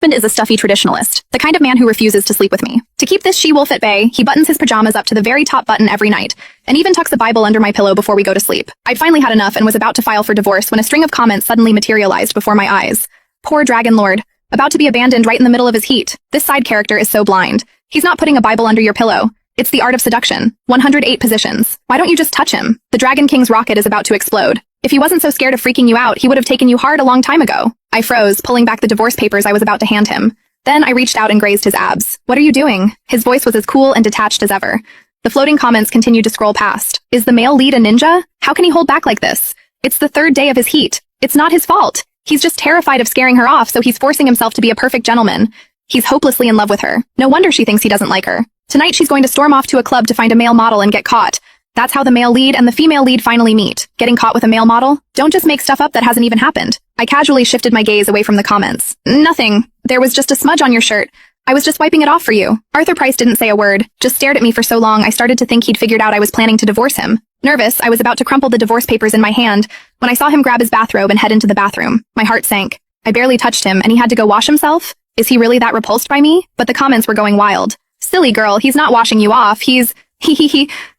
husband is a stuffy traditionalist, the kind of man who refuses to sleep with me. To keep this she-wolf at bay, he buttons his pajamas up to the very top button every night, and even tucks a Bible under my pillow before we go to sleep. I'd finally had enough and was about to file for divorce when a string of comments suddenly materialized before my eyes. Poor Dragon Lord. About to be abandoned right in the middle of his heat. This side character is so blind. He's not putting a Bible under your pillow. It's the art of seduction. 108 positions. Why don't you just touch him? The Dragon King's rocket is about to explode. If he wasn't so scared of freaking you out, he would have taken you hard a long time ago. I froze, pulling back the divorce papers I was about to hand him. Then I reached out and grazed his abs. What are you doing? His voice was as cool and detached as ever. The floating comments continued to scroll past. Is the male lead a ninja? How can he hold back like this? It's the third day of his heat. It's not his fault. He's just terrified of scaring her off, so he's forcing himself to be a perfect gentleman. He's hopelessly in love with her. No wonder she thinks he doesn't like her. Tonight she's going to storm off to a club to find a male model and get caught. That's how the male lead and the female lead finally meet. Getting caught with a male model? Don't just make stuff up that hasn't even happened. I casually shifted my gaze away from the comments. Nothing. There was just a smudge on your shirt. I was just wiping it off for you. Arthur Price didn't say a word, just stared at me for so long I started to think he'd figured out I was planning to divorce him. Nervous, I was about to crumple the divorce papers in my hand when I saw him grab his bathrobe and head into the bathroom. My heart sank. I barely touched him and he had to go wash himself? Is he really that repulsed by me? But the comments were going wild. Silly girl, he's not washing you off, he's...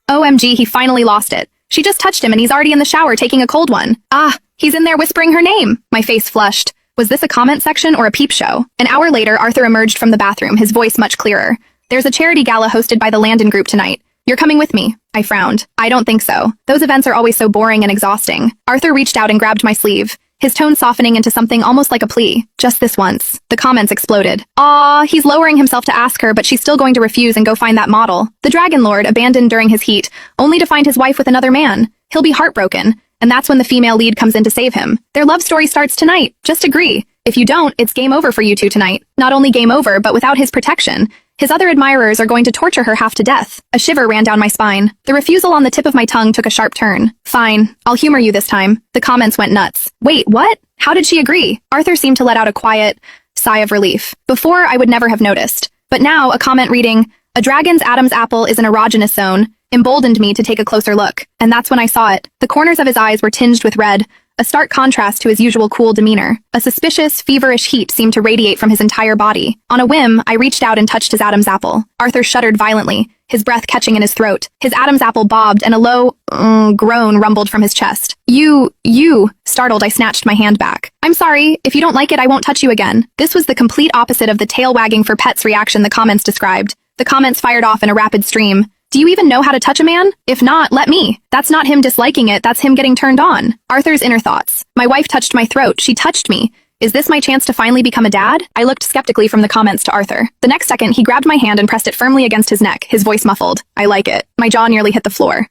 OMG, he finally lost it. She just touched him and he's already in the shower taking a cold one. Ah, he's in there whispering her name. My face flushed. Was this a comment section or a peep show? An hour later, Arthur emerged from the bathroom, his voice much clearer. There's a charity gala hosted by the Landon Group tonight. You're coming with me. I frowned. I don't think so. Those events are always so boring and exhausting. Arthur reached out and grabbed my sleeve, his tone softening into something almost like a plea. Just this once. The comments exploded. Aw, he's lowering himself to ask her, but she's still going to refuse and go find that model. The Dragon Lord abandoned during his heat, only to find his wife with another man. He'll be heartbroken, and that's when the female lead comes in to save him. Their love story starts tonight. Just agree. If you don't, it's game over for you two tonight. Not only game over, but without his protection. His other admirers are going to torture her half to death. A shiver ran down my spine. The refusal on the tip of my tongue took a sharp turn. Fine, I'll humor you this time. The comments went nuts. Wait, what? How did she agree? Arthur seemed to let out a quiet sigh of relief. Before, I would never have noticed. But now, a comment reading, "A dragon's Adam's apple is an erogenous zone," emboldened me to take a closer look. And that's when I saw it. The corners of his eyes were tinged with red, a stark contrast to his usual cool demeanor. A suspicious, feverish heat seemed to radiate from his entire body. On a whim, I reached out and touched his Adam's apple. Arthur shuddered violently, his breath catching in his throat. His Adam's apple bobbed and a low, groan rumbled from his chest. You. Startled, I snatched my hand back. I'm sorry, if you don't like it, I won't touch you again. This was the complete opposite of the tail wagging for pets reaction the comments described. The comments fired off in a rapid stream. Do you even know how to touch a man? If not, let me. That's not him disliking it, that's him getting turned on. Arthur's inner thoughts. My wife touched my throat, she touched me. Is this my chance to finally become a dad? I looked skeptically from the comments to Arthur. The next second, he grabbed my hand and pressed it firmly against his neck, his voice muffled. I like it. My jaw nearly hit the floor.